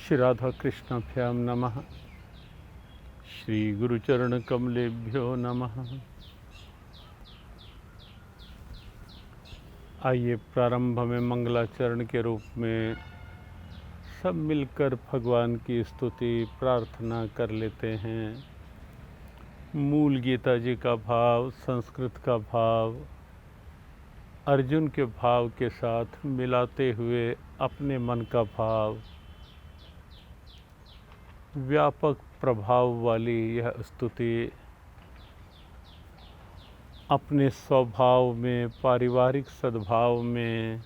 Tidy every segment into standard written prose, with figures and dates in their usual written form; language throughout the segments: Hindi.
श्री राधा कृष्णाभ्याम नमः। श्री गुरुचरण कमलेभ्यो नमः। आइए प्रारंभ में मंगलाचरण के रूप में सब मिलकर भगवान की स्तुति प्रार्थना कर लेते हैं। मूल गीता जी का भाव, संस्कृत का भाव अर्जुन के भाव के साथ मिलाते हुए अपने मन का भाव, व्यापक प्रभाव वाली यह स्तुति अपने स्वभाव में, पारिवारिक सद्भाव में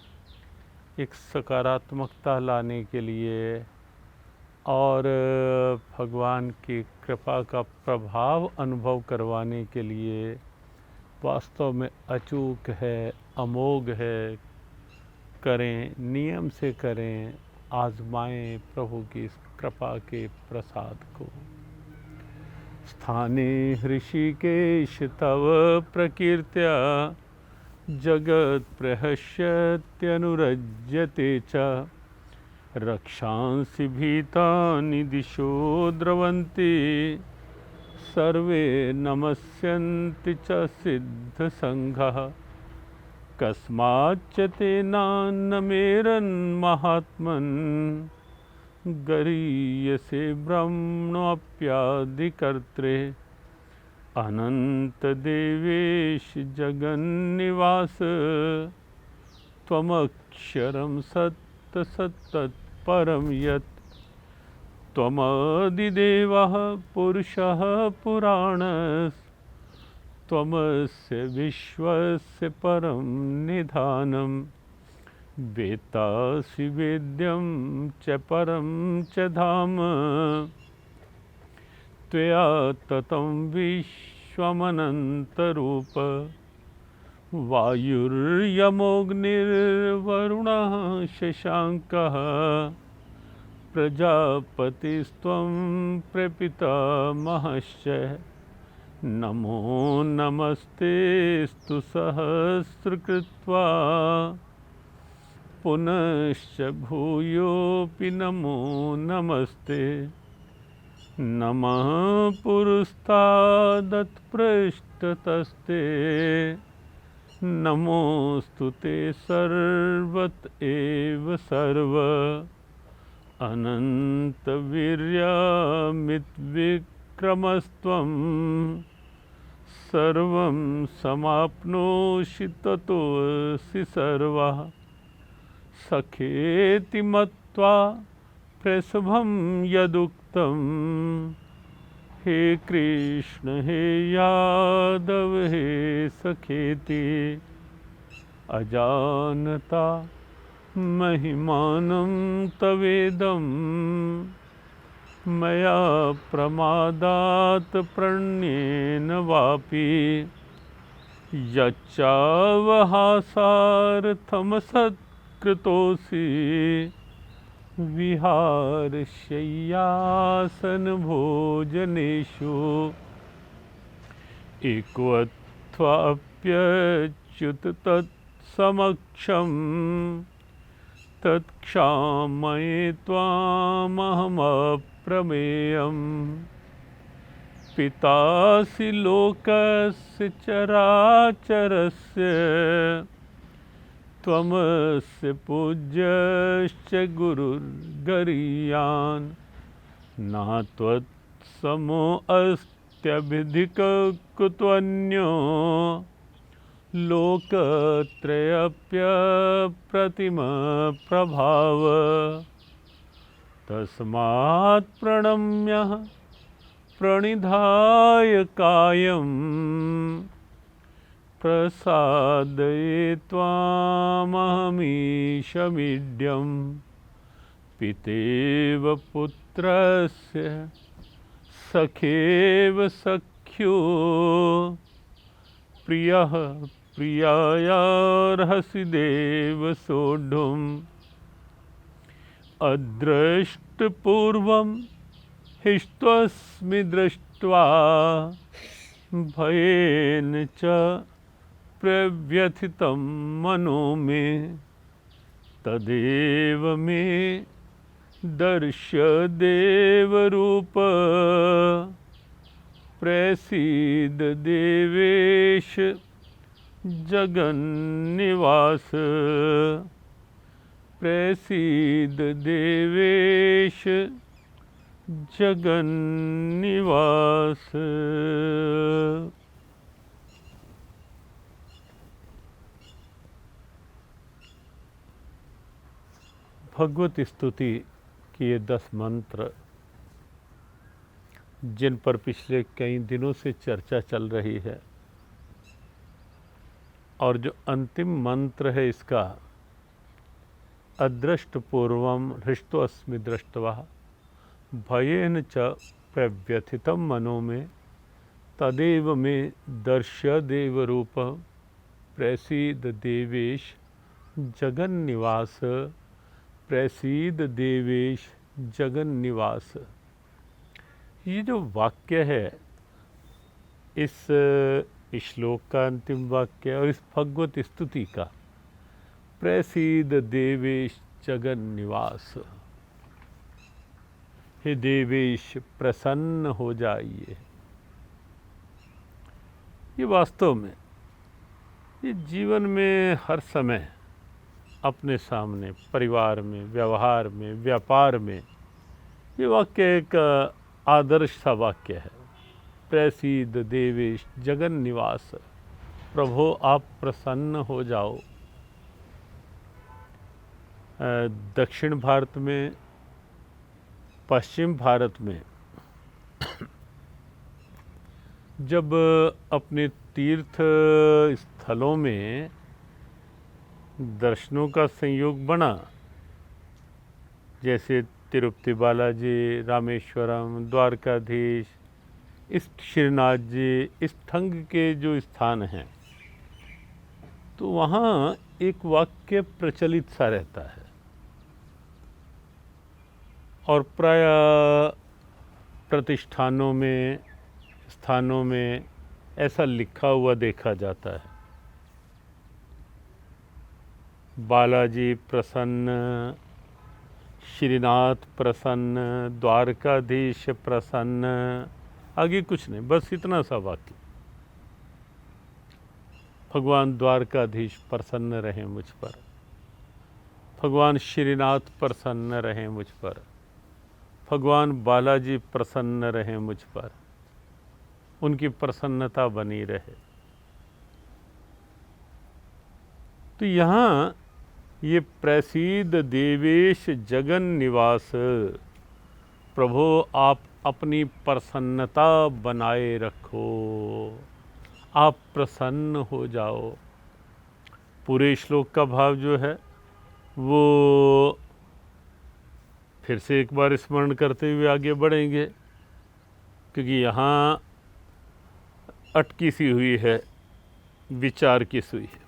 एक सकारात्मकता लाने के लिए और भगवान की कृपा का प्रभाव अनुभव करवाने के लिए वास्तव में अचूक है, अमोघ है। करें, नियम से करें, आजमाएं प्रभु की कृपा के प्रसाद को। स्थाने हृषिकेश तव प्रकीर्त्या जगत् प्रहस्यत्यनुरज्यते च रक्षांसि भीतानि दिशो द्रवन्ति सर्वे नमस्यन्ति च सिद्धसङ्घः कस्माच्च तेनान्नमेरन्महात्मन् गरीयसे ब्रह्मणोऽप्यादिकर्त्रे अनन्तदेवेश जगन्निवास त्वमक्षरं सत्तत्परं यत् त्वमदिदेवः पुरुषः पुराणस्त्वमस्य विश्वस्य परं निधानं वेत्तासि वेद्यं च परं च धाम त्वया ततं विश्वमनन्तरूप वायुर्यमोऽग्निर्वरुणः शशाङ्कः प्रजापतिस्त्वं प्रपितामहश्च नमो नमस्तेस्तु सहस्रकृत्वा पुनश्च भूयोऽपि नमो नमस्ते नमः पुरस्तादत्पृष्ठतस्ते नमोऽस्तु ते सर्वत एव सर्व अनन्तवीर्यामितविक्रमस्त्वं सर्वं समाप्नोषि ततोऽसि सर्वः सखेति मत्वा प्रसभं यदुक्तं हे कृष्ण हे यादव हे सखेति अजानता महिमानं तवेदं मया प्रमादात् प्रणयेन वापि यच्चावहासार्थमसत्कृतोऽसि विहारशय्यासनभोजनेषु एकत्वाप्यच्युत तत्समक्षं तत्क्षामये त्वामहमप्रमेयं पितासि लोकस्य चराचरस्य त्वमस्य पूज्यश्च गुरुर्गरीयान् नात्वत्समोऽस्त्यभिधिककुतोऽन्यो लोकत्रयप्यप्रतिमप्रभाव तस्मात् प्रणम्य प्रणिधाय कायं प्रसादये त्वामहमीशमीड्यं पितेव पुत्रस्य सखेव सख्यो प्रियः प्रियायार्हसि देव सोढुम् अदृष्टपूर्वं हिष्ट्वस्मि दृष्ट्वा भयेन च प्रव्यथितं मनो मे तदेव मे दर्श्य देव रूप प्रसीद देवेश जगन्निवास प्रसीद देवेश जगन्निवास। भगवत स्तुति के ये 10 मंत्र जिन पर पिछले कई दिनों से चर्चा चल रही है, और जो अंतिम मंत्र है इसका, अदृष्ट पूर्वम हृष्टोऽस्मि दृष्ट्वा भयेन च प्रव्यथितं मनो में तदेव मे दर्श्य देव रूप प्रसीद देवेश जगन्निवास प्रसीद देवेश जगन्निवास। ये जो वाक्य है, इस श्लोक का अंतिम वाक्य और इस भगवत स्तुति का, प्रसीद देवेश जगन्निवास, हे देवेश प्रसन्न हो जाइए। ये वास्तव में ये जीवन में हर समय अपने सामने, परिवार में, व्यवहार में, व्यापार में, ये वाक्य एक आदर्श सा वाक्य है। प्रसीद देवेश जगन्निवास, प्रभु आप प्रसन्न हो जाओ। दक्षिण भारत में, पश्चिम भारत में जब अपने तीर्थ स्थलों में दर्शनों का संयोग बना, जैसे तिरुपति बालाजी, रामेश्वरम, द्वारकाधीश, इस श्रीनाथ जी, इस ढंग के जो स्थान हैं, तो वहाँ एक वाक्य प्रचलित सा रहता है और प्राय प्रतिष्ठानों में, स्थानों में ऐसा लिखा हुआ देखा जाता है, बालाजी प्रसन्न, श्रीनाथ प्रसन्न, द्वारकाधीश प्रसन्न, आगे कुछ नहीं, बस इतना सा वाक्य। भगवान द्वारकाधीश प्रसन्न रहें मुझ पर, भगवान श्रीनाथ प्रसन्न रहें मुझ पर, भगवान बालाजी प्रसन्न रहें मुझ पर, उनकी प्रसन्नता बनी रहे। तो यहाँ ये प्रसीद देवेश जगन्निवास, प्रभु आप अपनी प्रसन्नता बनाए रखो, आप प्रसन्न हो जाओ। पूरे श्लोक का भाव जो है वो फिर से एक बार स्मरण करते हुए आगे बढ़ेंगे, क्योंकि यहाँ अटकी सी हुई है, विचार की सुई है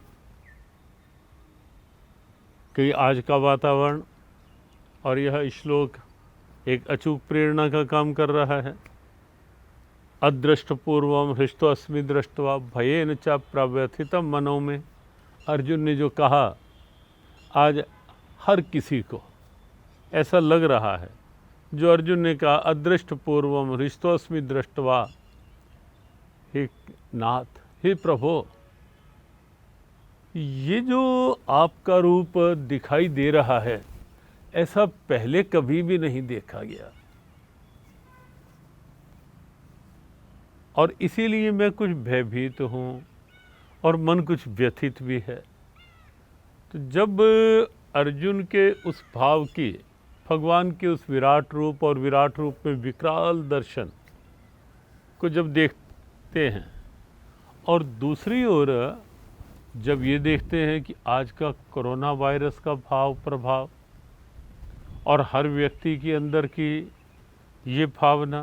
कि आज का वातावरण और यह श्लोक एक अचूक प्रेरणा का काम कर रहा है। अदृष्ट पूर्वम हृष्टोऽस्मि दृष्ट्वा भयेन च प्रव्यथितं मनो में, अर्जुन ने जो कहा, आज हर किसी को ऐसा लग रहा है, जो अर्जुन ने कहा अदृष्ट पूर्वम हृष्टोऽस्मि दृष्ट्वा, हे नाथ, हे प्रभु, ये जो आपका रूप दिखाई दे रहा है, ऐसा पहले कभी भी नहीं देखा गया, और इसीलिए मैं कुछ भयभीत हूँ और मन कुछ व्यथित भी है। तो जब अर्जुन के उस भाव की, भगवान के उस विराट रूप और विराट रूप में विकराल दर्शन को जब देखते हैं, और दूसरी ओर जब ये देखते हैं कि आज का कोरोना वायरस का भाव प्रभाव और हर व्यक्ति के अंदर की ये भावना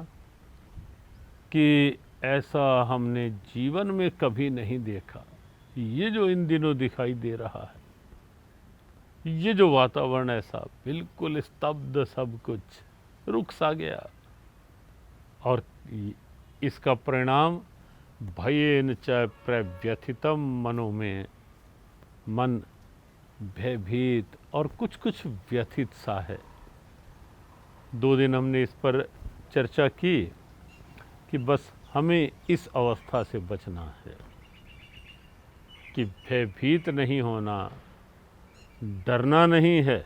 कि ऐसा हमने जीवन में कभी नहीं देखा, ये जो इन दिनों दिखाई दे रहा है, ये जो वातावरण ऐसा बिल्कुल स्तब्ध, सब कुछ रुक सा गया, और इसका परिणाम भयेन च प्रव्यथितं मनो में, मन भयभीत और कुछ कुछ व्यथित सा है। 2 दिन हमने इस पर चर्चा की कि बस हमें इस अवस्था से बचना है कि भयभीत नहीं होना, डरना नहीं है,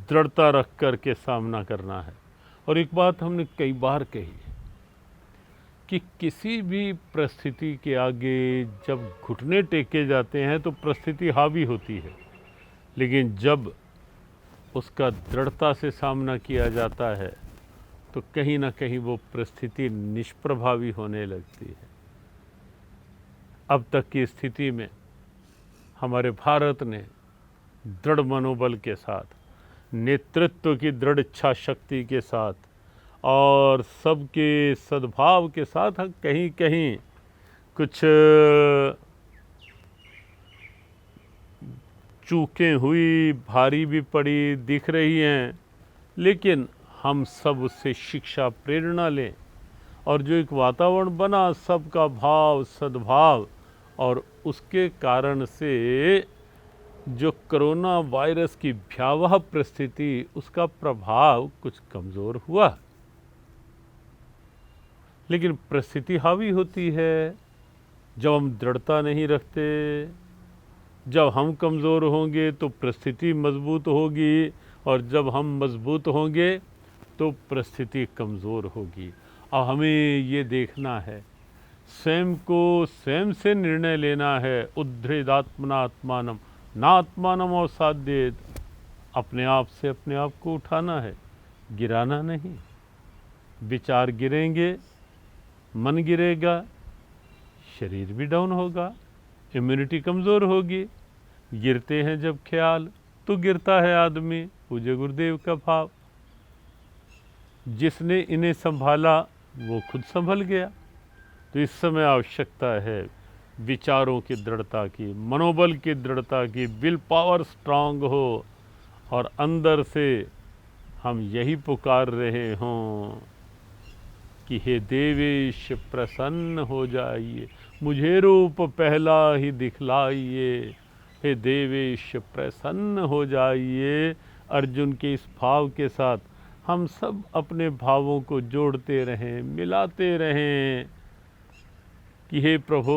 दृढ़ता रख कर के सामना करना है। और एक बात हमने कई बार कही कि किसी भी परिस्थिति के आगे जब घुटने टेके जाते हैं तो परिस्थिति हावी होती है, लेकिन जब उसका दृढ़ता से सामना किया जाता है तो कहीं ना कहीं वो परिस्थिति निष्प्रभावी होने लगती है। अब तक की स्थिति में हमारे भारत ने दृढ़ मनोबल के साथ, नेतृत्व की दृढ़ इच्छा शक्ति के साथ और सबके सद्भाव के साथ कहीं कहीं कुछ चूकें हुई, भारी भी पड़ी दिख रही हैं, लेकिन हम सब उससे शिक्षा प्रेरणा लें और जो एक वातावरण बना सबका भाव सद्भाव, और उसके कारण से जो कोरोना वायरस की भयावह परिस्थिति उसका प्रभाव कुछ कमज़ोर हुआ। लेकिन परिस्थिति हावी होती है जब हम दृढ़ता नहीं रखते। जब हम कमज़ोर होंगे तो परिस्थिति मजबूत होगी, और जब हम मजबूत होंगे तो परिस्थिति कमज़ोर होगी। और हमें ये देखना है, स्वयं को स्वयं से निर्णय लेना है। उद्धृदात्मनात्मानम नात्मानम अवसाद्येत, अपने आप से अपने आप को उठाना है, गिराना नहीं। विचार गिरेंगे, मन गिरेगा, शरीर भी डाउन होगा, इम्यूनिटी कमज़ोर होगी। गिरते हैं जब ख्याल तो गिरता है आदमी। पूज्य गुरुदेव का भाव, जिसने इन्हें संभाला वो खुद संभल गया। तो इस समय आवश्यकता है विचारों की दृढ़ता की, मनोबल की दृढ़ता की, विल पावर स्ट्रांग हो और अंदर से हम यही पुकार रहे हों कि हे देवेश प्रसन्न हो जाइए, मुझे रूप पहला ही दिखलाइए। हे देवेश प्रसन्न हो जाइए। अर्जुन के इस भाव के साथ हम सब अपने भावों को जोड़ते रहें, मिलाते रहें कि हे प्रभु,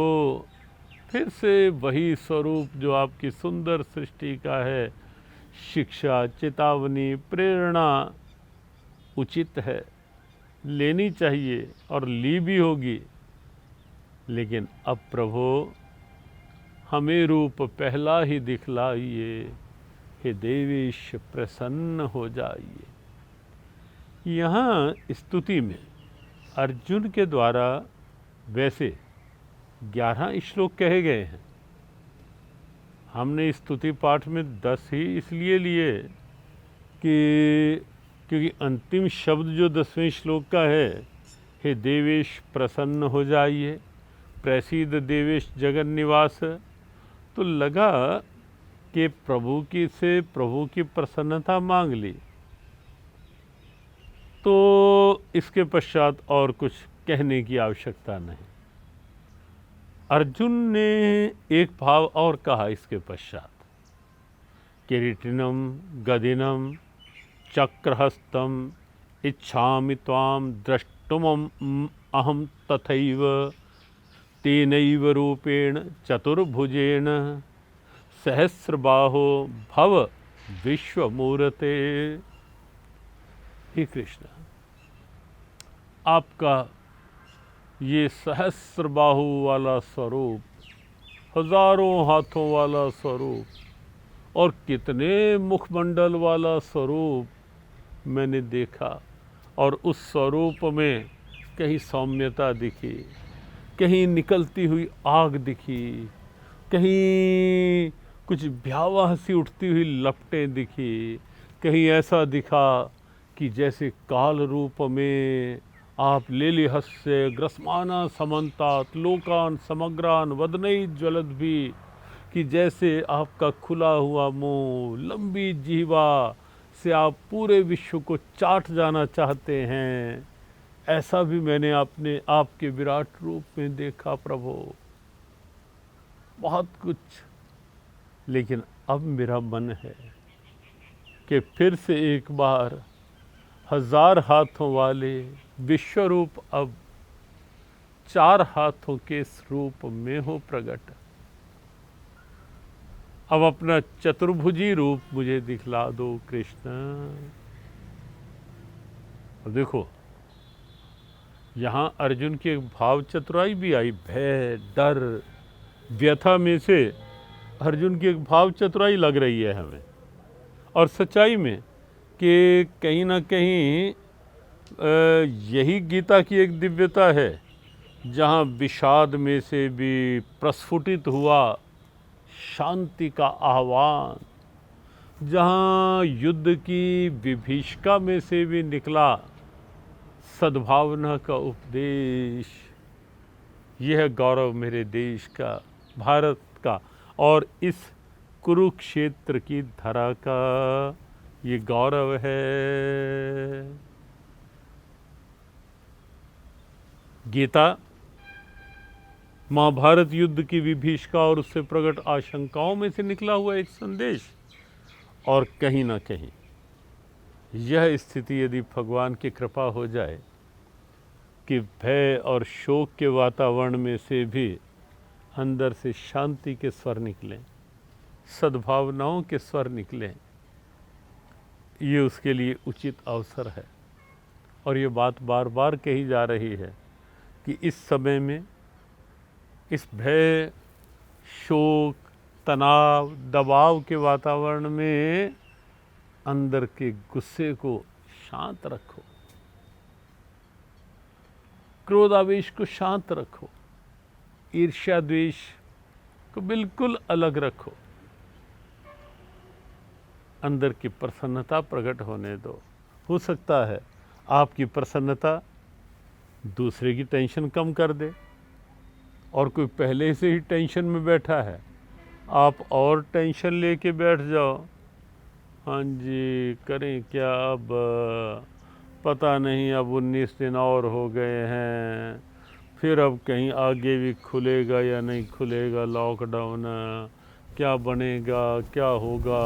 फिर से वही स्वरूप जो आपकी सुंदर सृष्टि का है, शिक्षा, चेतावनी, प्रेरणा उचित है, लेनी चाहिए और ली भी होगी। लेकिन अब प्रभु हमें रूप पहला ही दिखलाइए। हे देवेश प्रसन्न हो जाइए। यहाँ स्तुति में अर्जुन के द्वारा वैसे 11 श्लोक कहे गए हैं। हमने स्तुति पाठ में 10 ही इसलिए लिए कि क्योंकि अंतिम शब्द जो 10वें श्लोक का है, हे देवेश प्रसन्न हो जाइए, प्रसीद देवेश जगन निवास, तो लगा कि प्रभु की प्रसन्नता मांग ली। तो इसके पश्चात और कुछ कहने की आवश्यकता नहीं। अर्जुन ने एक भाव और कहा इसके पश्चात, किरीटिनम गदिनम चक्रहस्तम इच्छामि त्वाम द्रष्टुम अहम तथैव तेनैव रूपेण चतुर्भुजेन सहस्रबाहो भव विश्वमूर्ते। हे कृष्ण, आपका ये सहस्र बाहु वाला स्वरूप, हजारों हाथों वाला स्वरूप और कितने मुखमंडल वाला स्वरूप मैंने देखा, और उस स्वरूप में कहीं सौम्यता दिखी, कहीं निकलती हुई आग दिखी, कहीं कुछ भयावह सी उठती हुई लपटें दिखी, कहीं ऐसा दिखा कि जैसे काल रूप में आप लेलिहस्य ग्रस्माना समन्तात लोकान समग्रान वदनई ज्वलद भी, कि जैसे आपका खुला हुआ मुंह, लंबी जीवा से आप पूरे विश्व को चाट जाना चाहते हैं। ऐसा भी मैंने आपके विराट रूप में देखा प्रभु, बहुत कुछ। लेकिन अब मेरा मन है कि फिर से एक बार 1000 हाथों वाले विश्वरूप अब 4 हाथों के रूप में हो प्रकट। अब अपना चतुर्भुजी रूप मुझे दिखला दो कृष्ण। और देखो यहाँ अर्जुन की एक भाव चतुराई भी आई। भय, डर, व्यथा में से अर्जुन की एक भाव चतुराई लग रही है हमें। और सच्चाई में कि कहीं ना कहीं यही गीता की एक दिव्यता है, जहाँ विषाद में से भी प्रस्फुटित हुआ शांति का आह्वान, जहाँ युद्ध की विभीषिका में से भी निकला सद्भावना का उपदेश। यह है गौरव मेरे देश का, भारत का, और इस कुरुक्षेत्र की धरा का ये गौरव है। गीता महाभारत युद्ध की विभीषिका और उससे प्रकट आशंकाओं में से निकला हुआ एक संदेश। और कहीं ना कहीं यह स्थिति यदि भगवान की कृपा हो जाए कि भय और शोक के वातावरण में से भी अंदर से शांति के स्वर निकलें, सद्भावनाओं के स्वर निकलें, ये उसके लिए उचित अवसर है। और ये बात बार बार कही जा रही है कि इस समय में इस भय, शोक, तनाव, दबाव के वातावरण में अंदर के गुस्से को शांत रखो, क्रोध आवेश को शांत रखो, ईर्ष्या द्वेष को बिल्कुल अलग रखो, अंदर की प्रसन्नता प्रकट होने दो। हो सकता है आपकी प्रसन्नता दूसरे की टेंशन कम कर दे, और कोई पहले से ही टेंशन में बैठा है, आप और टेंशन लेके बैठ जाओ। हाँ जी, करें क्या अब, पता नहीं अब 19 दिन और हो गए हैं, फिर अब कहीं आगे भी खुलेगा या नहीं खुलेगा लॉकडाउन, क्या बनेगा, क्या होगा,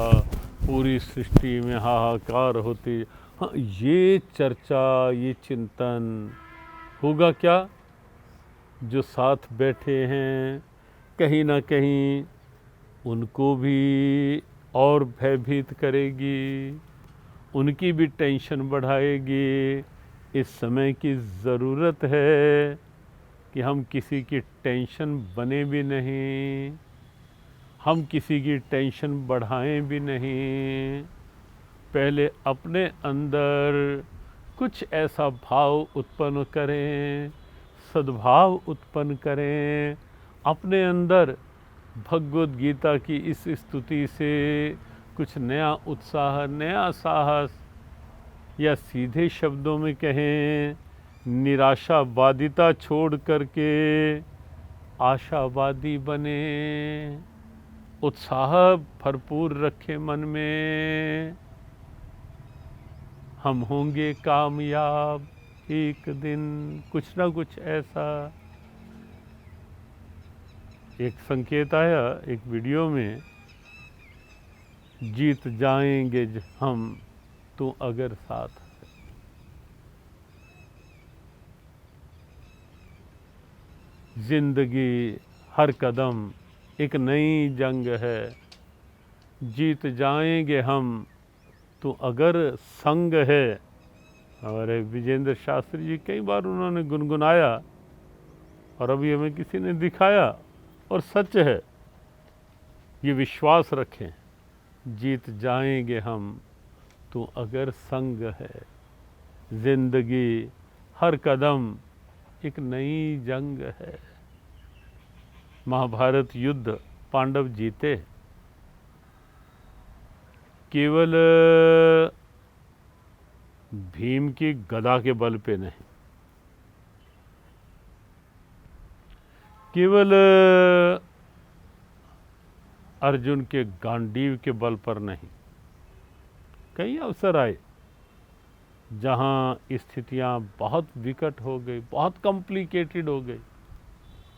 पूरी सृष्टि में हाहाकार होती। हाँ, ये चर्चा, ये चिंतन होगा क्या? जो साथ बैठे हैं कहीं ना कहीं उनको भी और भयभीत करेगी, उनकी भी टेंशन बढ़ाएगी। इस समय की ज़रूरत है कि हम किसी की टेंशन बने भी नहीं, हम किसी की टेंशन बढ़ाएं भी नहीं। पहले अपने अंदर कुछ ऐसा भाव उत्पन्न करें, सद्भाव उत्पन्न करें, अपने अंदर भगवद गीता की इस स्तुति से कुछ नया उत्साह, नया साहस, या सीधे शब्दों में कहें निराशावादिता छोड़ करके आशावादी बने, उत्साह भरपूर रखें मन में। हम होंगे कामयाब एक दिन, कुछ ना कुछ ऐसा। एक संकेत आया एक वीडियो में, जीत जाएंगे हम तो अगर साथ है। जिंदगी हर कदम एक नई जंग है, जीत जाएंगे हम तो अगर संग है। हमारे विजेंद्र शास्त्री जी कई बार उन्होंने गुनगुनाया, और अभी हमें किसी ने दिखाया, और सच है। ये विश्वास रखें, जीत जाएंगे हम तो अगर संग है। जिंदगी हर कदम एक नई जंग है। महाभारत युद्ध पांडव जीते केवल भीम की गदा के बल पे नहीं, केवल अर्जुन के गांडीव के बल पर नहीं। कई अवसर आए जहां स्थितियां बहुत विकट हो गई, बहुत कॉम्प्लिकेटेड हो गई,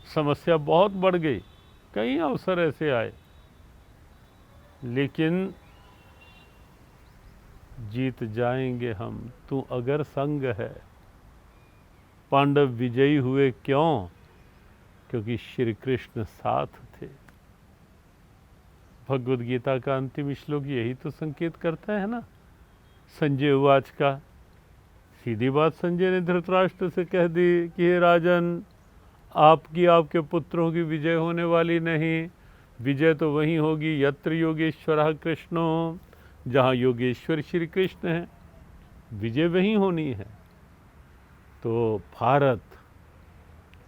समस्या बहुत बढ़ गई। कई अवसर ऐसे आए, लेकिन जीत जाएंगे हम, तू अगर संग है। पांडव विजयी हुए क्यों? क्योंकि श्री कृष्ण साथ थे। भगवद गीता का अंतिम श्लोक यही तो संकेत करता है ना। संजय उवाच का, सीधी बात संजय ने धृतराष्ट्र से कह दी कि हे राजन, आपकी आपके पुत्रों की विजय होने वाली नहीं। विजय तो वहीं होगी यत्र योगेश्वरः कृष्णो, जहाँ योगेश्वर श्री कृष्ण हैं, विजय वहीं होनी है। तो भारत,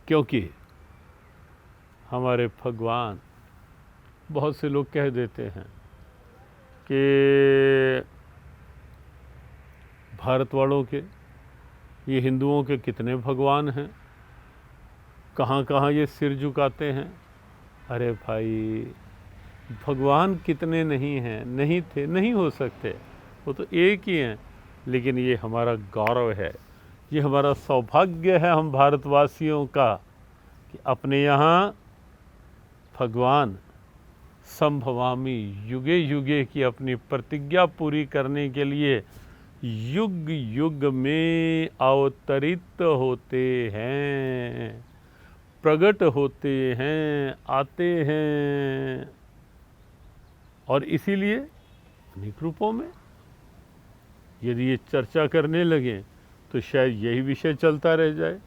क्योंकि हमारे भगवान, बहुत से लोग कह देते हैं कि भारत वालों के, ये हिंदुओं के कितने भगवान हैं, कहाँ कहाँ ये सिर झुकाते हैं। अरे भाई, भगवान कितने नहीं हैं, नहीं थे, नहीं हो सकते, वो तो एक ही हैं। लेकिन ये हमारा गौरव है, ये हमारा सौभाग्य है हम भारतवासियों का कि अपने यहाँ भगवान संभवामी युगे युगे की अपनी प्रतिज्ञा पूरी करने के लिए युग युग में अवतरित होते हैं, प्रकट होते हैं, आते हैं। और इसीलिए अनेक रूपों में, यदि ये चर्चा करने लगे तो शायद यही विषय चलता रह जाए।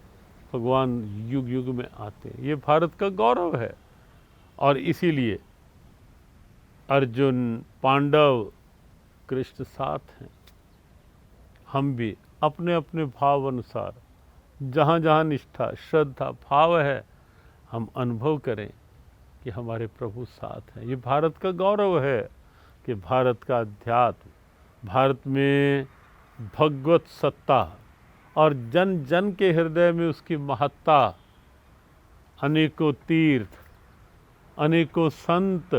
भगवान युग युग में आते हैं, ये भारत का गौरव है। और इसीलिए अर्जुन, पांडव, कृष्ण साथ हैं। हम भी अपने अपने भाव अनुसार, जहाँ जहाँ निष्ठा, श्रद्धा, भाव है, हम अनुभव करें कि हमारे प्रभु साथ हैं। ये भारत का गौरव है कि भारत का अध्यात्म, भारत में भगवत सत्ता और जन जन के हृदय में उसकी महत्ता, अनेकों तीर्थ, अनेकों संत,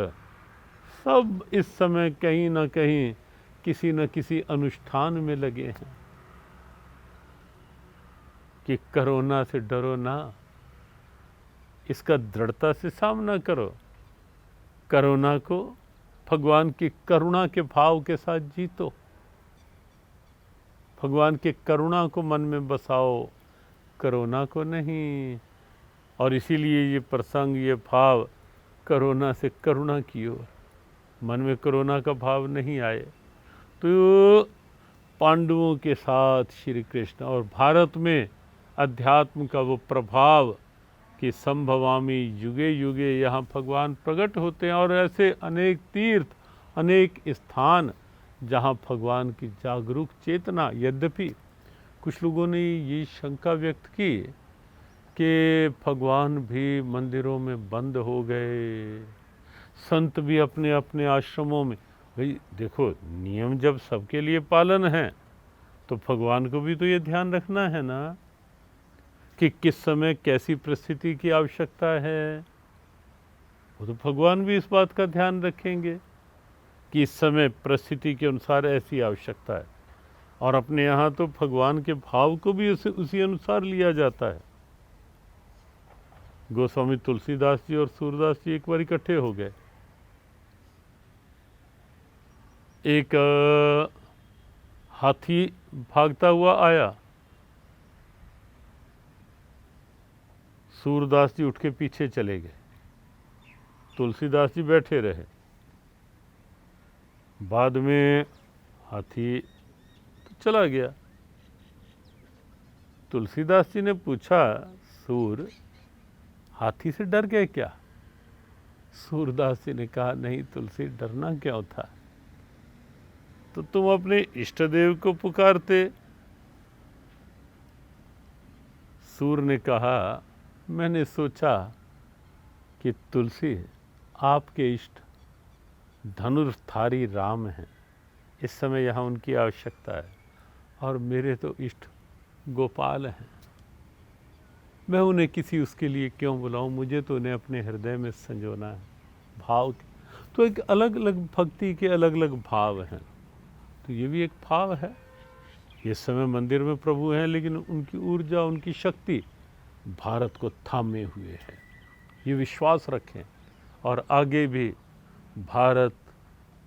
सब इस समय कहीं न कहीं किसी न किसी अनुष्ठान में लगे हैं कि कोरोना से डरो ना, इसका दृढ़ता से सामना करो। कोरोना को भगवान की करुणा के भाव के साथ जीतो, भगवान की करुणा को मन में बसाओ, कोरोना को नहीं। और इसीलिए ये प्रसंग, ये भाव कोरोना से करुणा की ओर, मन में कोरोना का भाव नहीं आए। तो पांडवों के साथ श्री कृष्ण, और भारत में अध्यात्म का वो प्रभाव कि संभवामी युगे युगे यहाँ भगवान प्रकट होते हैं। और ऐसे अनेक तीर्थ, अनेक स्थान जहाँ भगवान की जागरूक चेतना, यद्यपि कुछ लोगों ने ये शंका व्यक्त की कि भगवान भी मंदिरों में बंद हो गए, संत भी अपने अपने आश्रमों में। भाई देखो, नियम जब सबके लिए पालन है तो भगवान को भी तो ये ध्यान रखना है ना कि किस समय कैसी परिस्थिति की आवश्यकता है। वो तो भगवान भी इस बात का ध्यान रखेंगे कि इस समय परिस्थिति के अनुसार ऐसी आवश्यकता है। और अपने यहाँ तो भगवान के भाव को भी उसी अनुसार लिया जाता है। गोस्वामी तुलसीदास जी और सूरदास जी एक बार इकट्ठे हो गए। एक हाथी भागता हुआ आया, सूरदास जी उठ के पीछे चले गए, तुलसीदास जी बैठे रहे। बाद में हाथी तो चला गया। तुलसीदास जी ने पूछा, सूर, हाथी से डर गए क्या? सूरदास जी ने कहा, नहीं तुलसी, डरना क्यों था, तो तुम अपने इष्ट देव को पुकारते। सूर ने कहा, मैंने सोचा कि तुलसी, आपके इष्ट धनुर्धारी राम हैं, इस समय यहाँ उनकी आवश्यकता है, और मेरे तो इष्ट गोपाल हैं, मैं उन्हें किसी उसके लिए क्यों बुलाऊं, मुझे तो उन्हें अपने हृदय में संजोना है। भाव तो एक अलग अलग भक्ति के अलग अलग भाव हैं, तो ये भी एक भाव है। इस समय मंदिर में प्रभु हैं, लेकिन उनकी ऊर्जा, उनकी शक्ति भारत को थामे हुए है। ये विश्वास रखें, और आगे भी भारत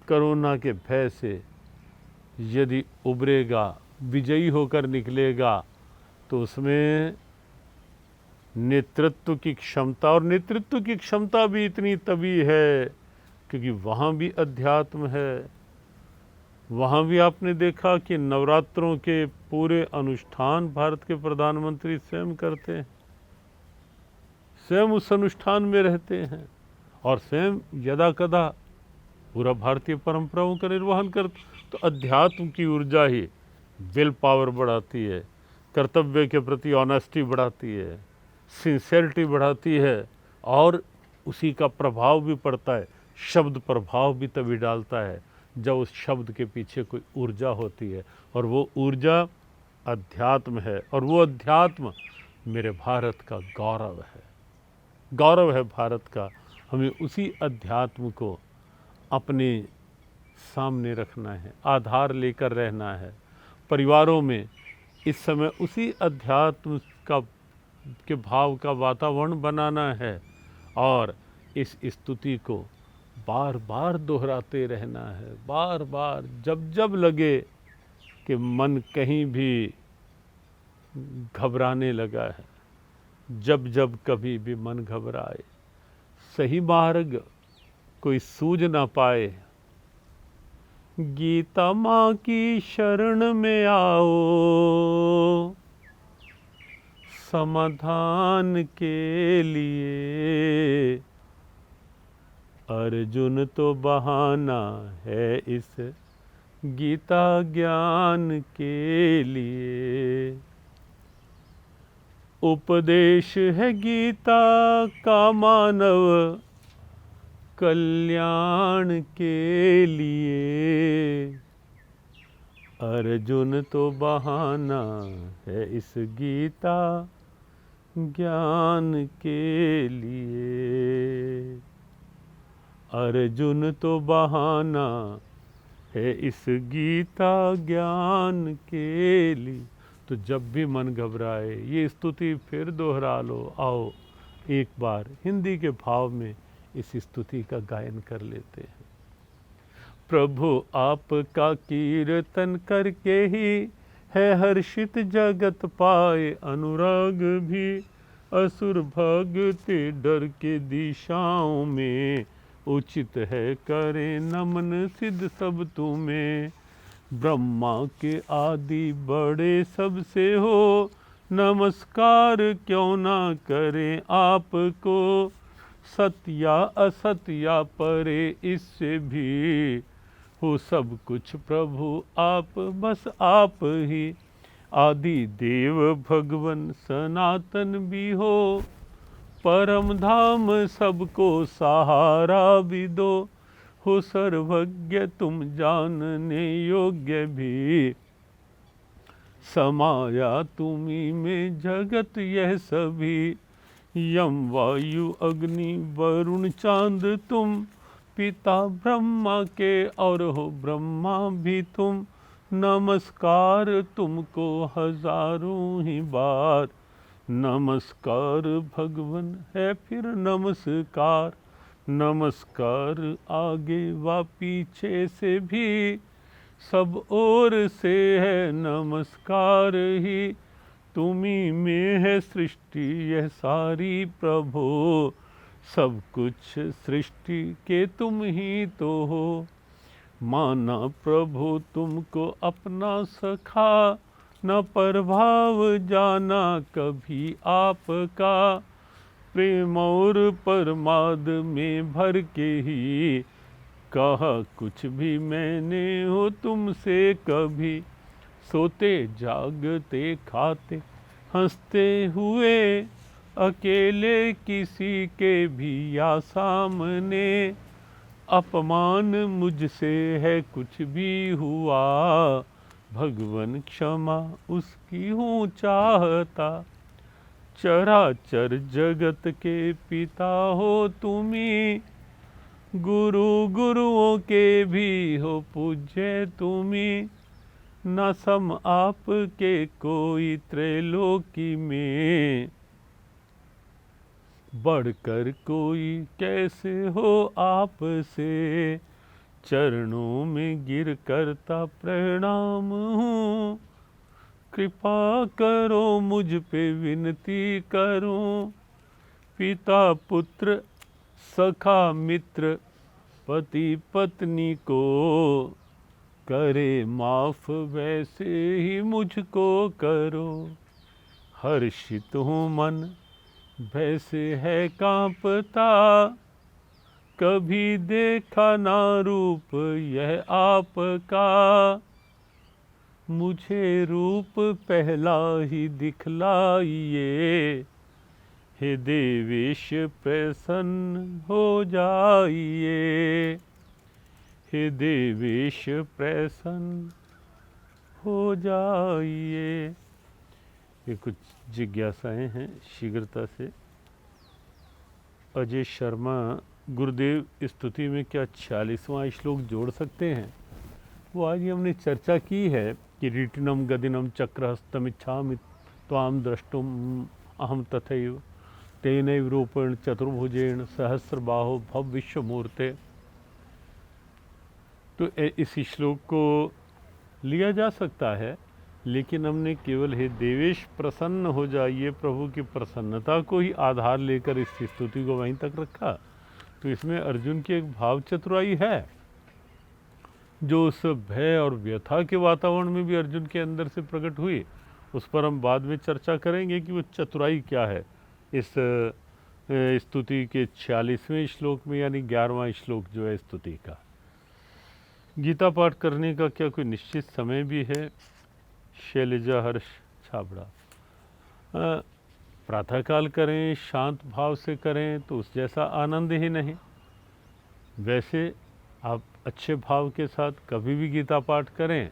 कोरोना के भय से यदि उभरेगा, विजयी होकर निकलेगा, तो उसमें नेतृत्व की क्षमता, और नेतृत्व की क्षमता भी इतनी तभी है क्योंकि वहाँ भी अध्यात्म है। वहाँ भी आपने देखा कि नवरात्रों के पूरे अनुष्ठान भारत के प्रधानमंत्री स्वयं करते हैं, स्वयं उस अनुष्ठान में रहते हैं और स्वयं यदा कदा पूरा भारतीय परंपराओं का निर्वहन करते। तो अध्यात्म की ऊर्जा ही विल पावर बढ़ाती है, कर्तव्य के प्रति ऑनेस्टी बढ़ाती है, सिंसेरिटी बढ़ाती है, और उसी का प्रभाव भी पड़ता है। शब्द प्रभाव भी तभी डालता है जब उस शब्द के पीछे कोई ऊर्जा होती है, और वो ऊर्जा अध्यात्म है, और वो अध्यात्म मेरे भारत का गौरव है, गौरव है भारत का। हमें उसी अध्यात्म को अपने सामने रखना है, आधार लेकर रहना है। परिवारों में इस समय उसी अध्यात्म का के भाव का वातावरण बनाना है, और इस स्तुति को बार बार दोहराते रहना है, बार बार, जब जब लगे कि मन कहीं भी घबराने लगा है, जब जब कभी भी मन घबराए, सही मार्ग कोई सूझ ना पाए, गीता माँ की शरण में आओ, समाधान के लिए। अर्जुन तो बहाना है इस गीता ज्ञान के लिए। उपदेश है गीता का मानव कल्याण के लिए। अर्जुन तो बहाना है इस गीता ज्ञान के लिए। अर्जुन तो बहाना है इस गीता ज्ञान के लिए। तो जब भी मन घबराए ये स्तुति फिर दोहरा लो। आओ एक बार हिंदी के भाव में इस स्तुति का गायन कर लेते हैं। प्रभु आपका कीर्तन करके ही है हर्षित जगत पाए, अनुराग भी असुर भागते डर के दिशाओं में। उचित है करे नमन सिद्ध सब तुम्हें, ब्रह्मा के आदि बड़े सबसे हो। नमस्कार क्यों ना करें आपको, सत्या असत्या परे इससे भी। हो सब कुछ प्रभु आप, बस आप ही आदि देव भगवन सनातन भी हो। परम धाम सबको सहारा भी दो, हो सर्वज्ञ तुम जानने योग्य भी। समाया तुम्ही में जगत यह सभी, यम वायु अग्नि वरुण चांद तुम। पिता ब्रह्मा के और हो ब्रह्मा भी तुम। नमस्कार तुमको हजारों ही बार, नमस्कार भगवन है फिर नमस्कार। नमस्कार आगे व पीछे से भी, सब ओर से है नमस्कार ही। तुम्ही में है सृष्टि यह सारी प्रभु, सब कुछ सृष्टि के तुम ही तो हो। माना प्रभु तुमको अपना सखा, न प्रभाव जाना कभी आपका। प्रेम और परमाद में भर के ही, कहा कुछ भी मैंने हो तुमसे कभी। सोते जागते खाते हंसते हुए, अकेले किसी के भी या सामने। अपमान मुझसे है कुछ भी हुआ, भगवन क्षमा उसकी हूँ चाहता। चराचर जगत के पिता हो तुम्ही, गुरु गुरुओं के भी हो पूज्य तुम्ही। न सम आपके कोई त्रैलोकी में, बढ़कर कोई कैसे हो आपसे। चरणों में गिर करता प्रणाम हूँ। कृपा करो मुझ पे विनती करूं। पिता पुत्र सखा मित्र पति पत्नी को करे माफ, वैसे ही मुझको करो। हर्षित हूँ मन वैसे है कांपता, कभी देखा ना रूप यह आपका। मुझे रूप पहला ही दिखलाइए, हे देवेश प्रसन्न हो जाइए। हे देवेश प्रसन्न हो जाइए। ये कुछ जिज्ञासाएं हैं शीघ्रता से। अजय शर्मा, गुरुदेव स्तुति में क्या 46वां श्लोक जोड़ सकते हैं? वो आज हमने चर्चा की है कि रीटिनम गदिनम चक्रहस्तमिच्छामि त्वाम द्रष्टुम अहम तथैव तेनैव रूपेण चतुर्भुजेन सहस्रबाहो भव विश्वमूर्ते। तो इस श्लोक को लिया जा सकता है, लेकिन हमने केवल हे देवेश प्रसन्न हो जाइए प्रभु की प्रसन्नता को ही आधार लेकर इस स्तुति को वहीं तक रखा। तो इसमें अर्जुन की एक भाव चतुराई है, जो उस भय और व्यथा के वातावरण में भी अर्जुन के अंदर से प्रकट हुई। उस पर हम बाद में चर्चा करेंगे कि वो चतुराई क्या है इस स्तुति के 46वें श्लोक में, यानी 11वां श्लोक जो है स्तुति का। गीता पाठ करने का क्या कोई निश्चित समय भी है? शैलजा हर्ष छाबड़ा, प्रातःकाल करें, शांत भाव से करें तो उस जैसा आनंद ही नहीं। वैसे आप अच्छे भाव के साथ कभी भी गीता पाठ करें,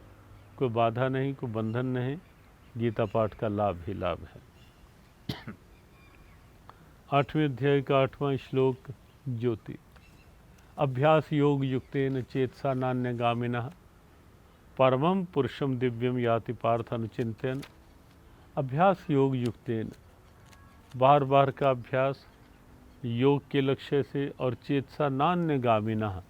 कोई बाधा नहीं, कोई बंधन नहीं, गीता पाठ का लाभ ही लाभ है। 8वें अध्याय का 8वां श्लोक ज्योति। अभ्यास योग युक्तेन चेतसा नान्यगामिनः परमं पुरुषम दिव्यम याति पार्थ अनुचिंतन। अभ्यास योग युक्तेन, बार बार का अभ्यास योग के लक्ष्य से, और चेतसा नान्यगामिनः,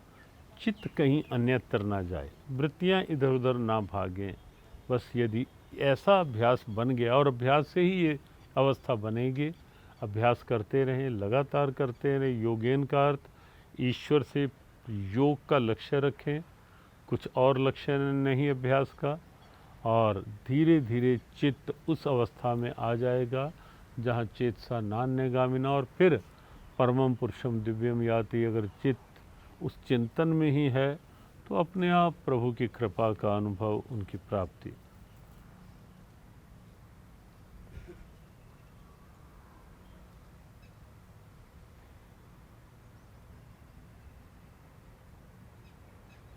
चित्त कहीं अन्यत्र ना जाए, वृत्तियाँ इधर उधर ना भागें। बस यदि ऐसा अभ्यास बन गया, और अभ्यास से ही ये अवस्था बनेगी, अभ्यास करते रहें, लगातार करते रहें। योगेन का अर्थ ईश्वर से योग का लक्ष्य रखें, कुछ और लक्ष्य नहीं अभ्यास का, और धीरे धीरे चित्त उस अवस्था में आ जाएगा जहाँ चेतसा नान्यगामिना, और फिर परमम पुरुषम दिव्यम याति। अगर चित्त उस चिंतन में ही है तो अपने आप प्रभु की कृपा का अनुभव, उनकी प्राप्ति।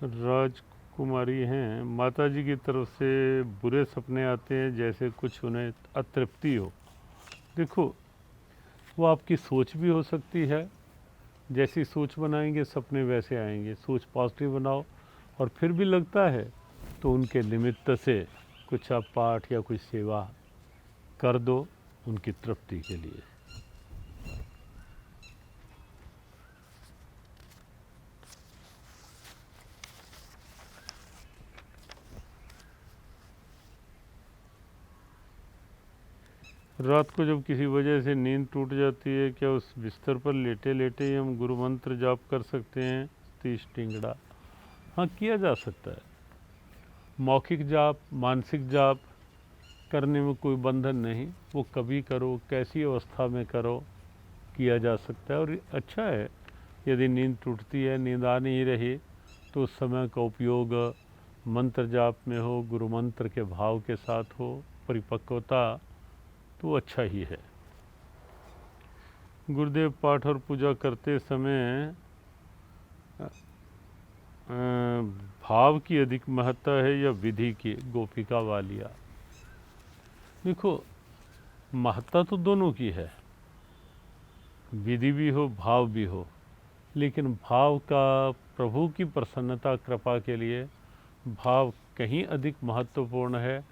राजकुमारी हैं, माता जी की तरफ से बुरे सपने आते हैं, जैसे कुछ उन्हें अतृप्ति हो। देखो, वो आपकी सोच भी हो सकती है, जैसी सोच बनाएंगे सपने वैसे आएंगे। सोच पॉजिटिव बनाओ, और फिर भी लगता है तो उनके निमित्त से कुछ आप पाठ या कुछ सेवा कर दो उनकी तृप्ति के लिए। रात को जब किसी वजह से नींद टूट जाती है, क्या उस बिस्तर पर लेटे लेटे ही हम गुरु मंत्र जाप कर सकते हैं? सतीश टिंगड़ा, हाँ, किया जा सकता है। मौखिक जाप, मानसिक जाप करने में कोई बंधन नहीं, वो कभी करो, कैसी अवस्था में करो, किया जा सकता है। और अच्छा है, यदि नींद टूटती है, नींद आ नहीं रही, तो उस समय का उपयोग मंत्र जाप में हो, गुरु मंत्र के भाव के साथ हो, परिपक्वता, तो अच्छा ही है। गुरुदेव, पाठ और पूजा करते समय भाव की अधिक महत्ता है या विधि की? गोपिका वालिया, देखो, महत्ता तो दोनों की है, विधि भी हो, भाव भी हो, लेकिन भाव का प्रभु की प्रसन्नता कृपा के लिए भाव कहीं अधिक महत्वपूर्ण है,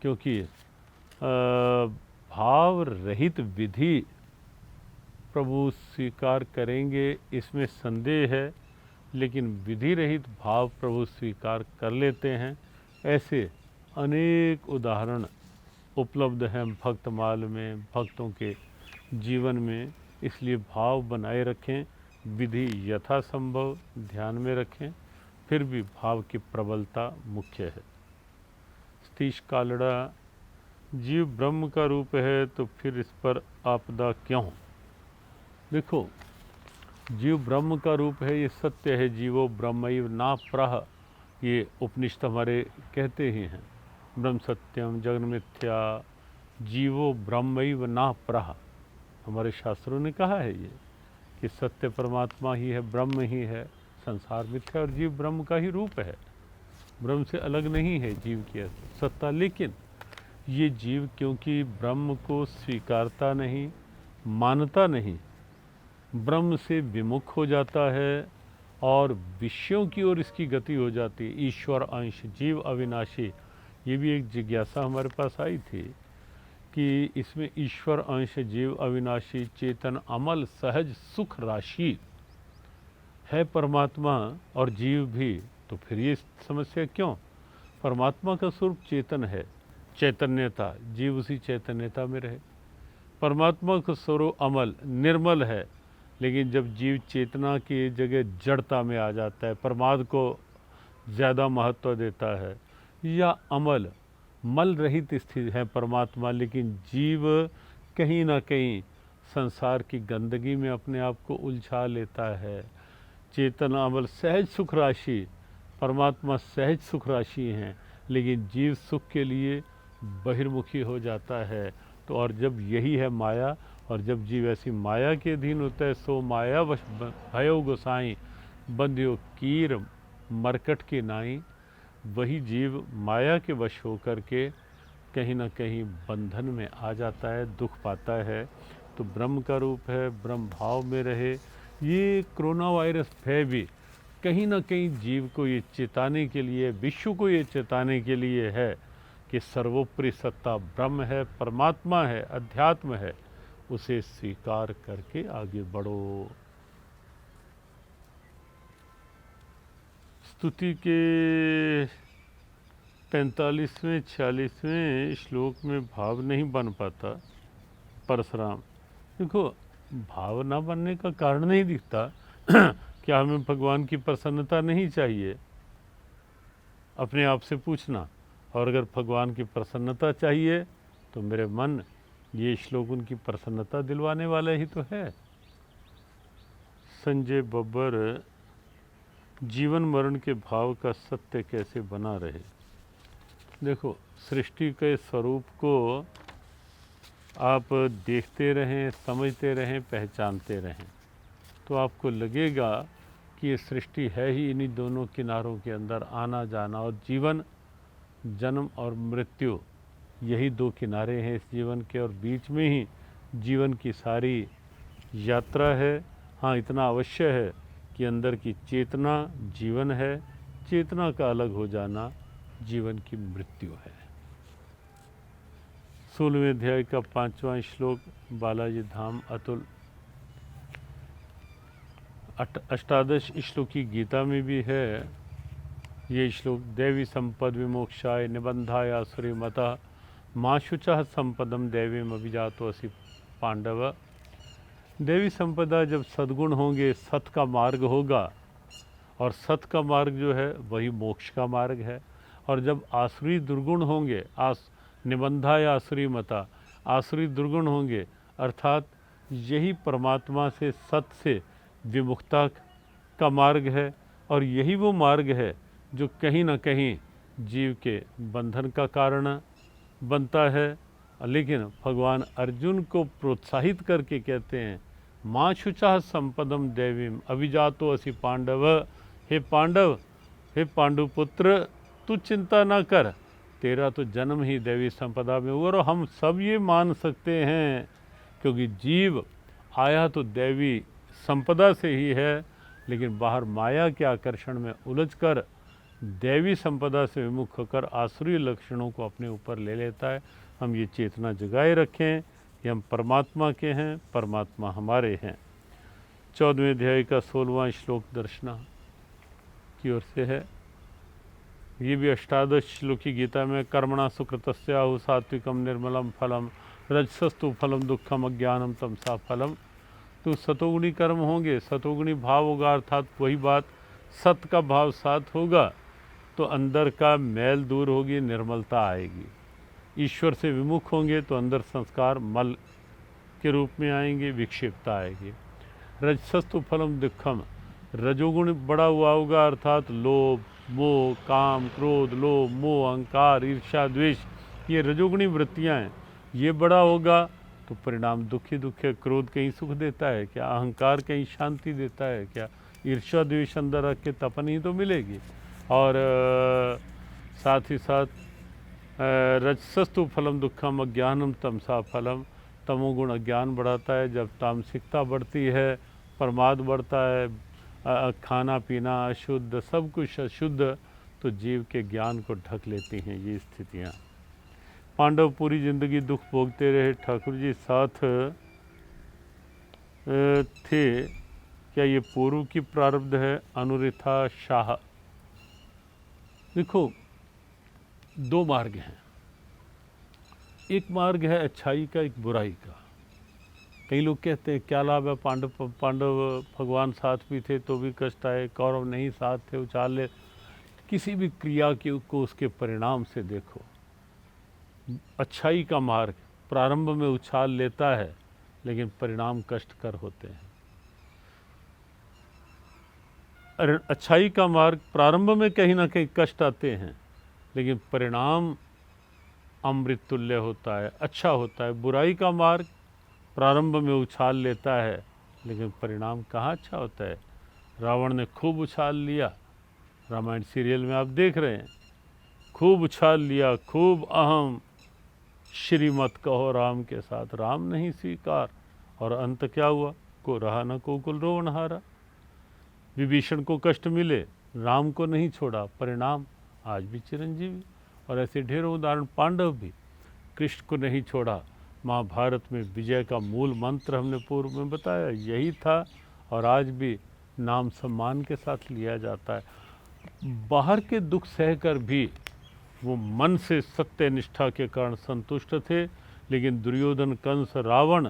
क्योंकि भाव रहित विधि प्रभु स्वीकार करेंगे, इसमें संदेह है, लेकिन विधि रहित भाव प्रभु स्वीकार कर लेते हैं। ऐसे अनेक उदाहरण उपलब्ध हैं भक्तमाल में, भक्तों के जीवन में। इसलिए भाव बनाए रखें, विधि यथासंभव ध्यान में रखें, फिर भी भाव की प्रबलता मुख्य है। सतीश कालड़ा, जीव ब्रह्म का रूप है तो फिर इस पर आपदा क्यों? देखो, जीव ब्रह्म का रूप है, ये सत्य है। जीवो ब्रह्मैव ना प्रह, ये उपनिषद हमारे कहते ही हैं। ब्रह्म सत्यम जगन मिथ्या, जीवो ब्रह्मैव ना प्रह, हमारे शास्त्रों ने कहा है ये कि सत्य परमात्मा ही है, ब्रह्म ही है, संसार मिथ्या और जीव ब्रह्म का ही रूप है। ब्रह्म से अलग नहीं है जीव की सत्ता। लेकिन ये जीव क्योंकि ब्रह्म को स्वीकारता नहीं, मानता नहीं, ब्रह्म से विमुख हो जाता है और विषयों की ओर इसकी गति हो जाती है। ईश्वर अंश जीव अविनाशी, ये भी एक जिज्ञासा हमारे पास आई थी कि इसमें ईश्वर अंश जीव अविनाशी चेतन अमल सहज सुख राशि है परमात्मा और जीव भी, तो फिर ये समस्या क्यों? परमात्मा का स्वरूप चेतन है, चैतन्यता, जीव उसी चैतन्यता में रहे। परमात्मा का स्वरूप अमल निर्मल है, लेकिन जब जीव चेतना की जगह जड़ता में आ जाता है, प्रमाद को ज़्यादा महत्व देता है, या अमल मल रहित स्थिति है परमात्मा, लेकिन जीव कहीं ना कहीं संसार की गंदगी में अपने आप को उलझा लेता है। चेतन अमल सहज सुख राशि, परमात्मा सहज सुख राशि हैं, लेकिन जीव सुख के लिए बहिर्मुखी हो जाता है। तो और जब यही है माया, और जब जीव ऐसी माया के अधीन होता है, सो माया वश भयो गोसाई, बंध्यो कीर मरकट के नाई, वही जीव माया के वश होकर के कहीं ना कहीं बंधन में आ जाता है, दुख पाता है। तो ब्रह्म का रूप है, ब्रह्म भाव में रहे। ये कोरोना वायरस भय भी कहीं ना कहीं जीव को ये चेताने के लिए, विश्व को ये चेताने के लिए है कि सर्वोपरि सत्ता ब्रह्म है, परमात्मा है, अध्यात्म है, उसे स्वीकार करके आगे बढ़ो। स्तुति के 45वें 46वें श्लोक में भाव नहीं बन पाता। परशुराम, देखो, भाव ना बनने का कारण नहीं दिखता। क्या हमें भगवान की प्रसन्नता नहीं चाहिए? अपने आप से पूछना। और अगर भगवान की प्रसन्नता चाहिए तो मेरे मन, ये श्लोक उनकी प्रसन्नता दिलवाने वाला ही तो है। संजय बब्बर, जीवन मरण के भाव का सत्य कैसे बना रहे? देखो, सृष्टि के स्वरूप को आप देखते रहें, समझते रहें, पहचानते रहें, तो आपको लगेगा कि ये सृष्टि है ही इन्हीं दोनों किनारों के अंदर, आना जाना। और जीवन, जन्म और मृत्यु, यही दो किनारे हैं इस जीवन के, और बीच में ही जीवन की सारी यात्रा है। हाँ, इतना अवश्य है कि अंदर की चेतना जीवन है, चेतना का अलग हो जाना जीवन की मृत्यु है। 16वें अध्याय का 5वां श्लोक, बालाजी धाम अतुल। अष्टादश श्लोकी गीता में भी है ये श्लोक। देवी संपद विमोक्षाय निबंधाय आसुरी मता, माँ शुचः संपदम देवीम अभिजातो असि पांडव। देवी संपदा, जब सद्गुण होंगे, सत का मार्ग होगा, और सत का मार्ग जो है वही मोक्ष का मार्ग है। और जब आसुरी दुर्गुण होंगे, निबंधाय आसुरी मता, आसुरी दुर्गुण होंगे, अर्थात यही परमात्मा से, सत से विमुक्ता का मार्ग है, और यही वो मार्ग है जो कहीं ना कहीं जीव के बंधन का कारण बनता है। लेकिन भगवान अर्जुन को प्रोत्साहित करके कहते हैं, माँ शुचः संपदम देवीम अभिजातो असि पांडव। हे पांडव, हे पांडुपुत्र, तू चिंता ना कर, तेरा तो जन्म ही देवी संपदा में हुआ। और हम सब ये मान सकते हैं क्योंकि जीव आया तो देवी संपदा से ही है, लेकिन बाहर माया के आकर्षण में उलझकर देवी संपदा से विमुख होकर आसुरी लक्षणों को अपने ऊपर ले लेता है। हम ये चेतना जगाए रखें कि हम परमात्मा के हैं, परमात्मा हमारे हैं। 14वें अध्याय का 16वां श्लोक दर्शना। की ओर से है। ये भी अष्टादश श्लोकी गीता में कर्मणा सुकृतस्याहु सात्विकम निर्मलम फलम रजसस्तु फलम दुखम अज्ञानम तमसा फलम। तो सतोगुणी कर्म होंगे, सतोगुणी भाव होगा, अर्थात वही बात सत का भाव साथ होगा तो अंदर का मैल दूर होगी, निर्मलता आएगी। ईश्वर से विमुख होंगे तो अंदर संस्कार मल के रूप में आएंगे, विक्षिप्तता आएगी। रजसस्तु फलम दुखम, रजोगुण बड़ा हुआ होगा, अर्थात लोभ मोह काम क्रोध लोभ मोह अहंकार ईर्ष्या द्वेष, ये रजोगुणी वृत्तियां हैं, ये बड़ा होगा तो परिणाम दुख ही दुख है। क्रोध कहीं सुख देता है क्या? अहंकार कहीं शांति देता है क्या? ईर्ष्या द्वेष अंदर रख के तपन ही तो मिलेगी। और साथ ही साथ रजसस्तु फलम दुखम अज्ञानम तमसा फलम, तमोगुण अज्ञान बढ़ाता है। जब तामसिकता बढ़ती है, प्रमाद बढ़ता है, खाना पीना अशुद्ध, सब कुछ अशुद्ध, तो जीव के ज्ञान को ढक लेती हैं ये स्थितियाँ। पांडव पूरी जिंदगी दुख भोगते रहे, ठाकुर जी साथ थे। क्या ये पूर्व की प्रारब्ध है? अनुरिथा शाह। देखो, दो मार्ग हैं, एक मार्ग है अच्छाई का, एक बुराई का। कई लोग कहते हैं क्या लाभ है, पांडव भगवान साथ भी थे तो भी कष्ट आए, कौरव नहीं साथ थे उछाल ले। किसी भी क्रिया को उसके परिणाम से देखो। अच्छाई का मार्ग प्रारंभ में उछाल लेता है लेकिन परिणाम कष्टकर होते हैं। अच्छाई का मार्ग प्रारंभ में कहीं ना कहीं कष्ट आते हैं लेकिन परिणाम अमृत तुल्य होता है, अच्छा होता है। बुराई का मार्ग प्रारंभ में उछाल लेता है लेकिन परिणाम कहाँ अच्छा होता है। रावण ने खूब उछाल लिया, रामायण सीरियल में आप देख रहे हैं, खूब उछाल लिया, खूब अहम श्रीमत कहो राम के साथ, राम नहीं स्वीकार, और अंत क्या हुआ? को रहा न कोकुल रोवन हारा। विभीषण को कष्ट मिले, राम को नहीं छोड़ा, परिणाम आज भी चिरंजीवी। और ऐसे ढेरों उदाहरण, पांडव भी कृष्ण को नहीं छोड़ा। महाभारत में विजय का मूल मंत्र हमने पूर्व में बताया यही था, और आज भी नाम सम्मान के साथ लिया जाता है। बाहर के दुख सहकर भी वो मन से सत्य निष्ठा के कारण संतुष्ट थे, लेकिन दुर्योधन कंस रावण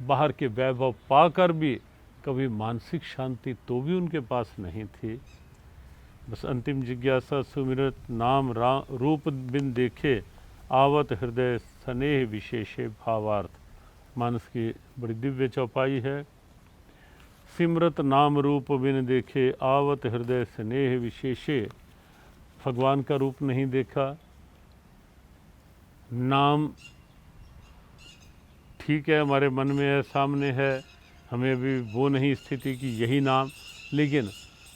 बाहर के वैभव पाकर भी कभी मानसिक शांति तो भी उनके पास नहीं थी। बस अंतिम जिज्ञासा, सुमिरत नाम रूप बिन देखे आवत हृदय स्नेह विशेषे भावार्थ। मानस की बड़ी दिव्य चौपाई है। सिमरत नाम रूप बिन देखे आवत हृदय स्नेह विशेषे। भगवान का रूप नहीं देखा, नाम ठीक है हमारे मन में है, सामने है, हमें अभी वो नहीं स्थिति कि यही नाम, लेकिन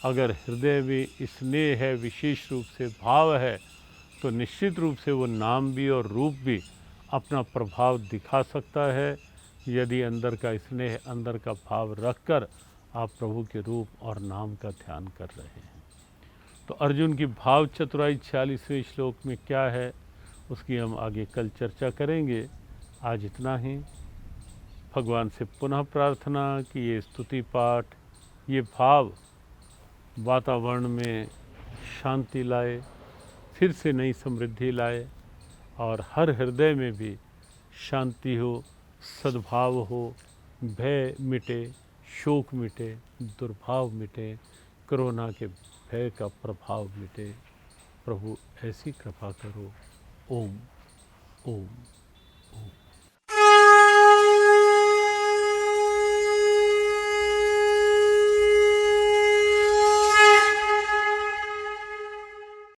अगर हृदय में स्नेह है, विशेष रूप से भाव है, तो निश्चित रूप से वो नाम भी और रूप भी अपना प्रभाव दिखा सकता है। यदि अंदर का स्नेह, अंदर का भाव रखकर आप प्रभु के रूप और नाम का ध्यान कर रहे हैं। तो अर्जुन की भाव चतुराई 46वें श्लोक में क्या है उसकी हम आगे कल चर्चा करेंगे। आज इतना ही। भगवान से पुनः प्रार्थना कि ये स्तुति पाठ, ये भाव वातावरण में शांति लाए, फिर से नई समृद्धि लाए, और हर हृदय में भी शांति हो, सद्भाव हो, भय मिटे, शोक मिटे, दुर्भाव मिटे, कोरोना के भय का प्रभाव मिटे। प्रभु ऐसी कृपा करो। ओम ओम।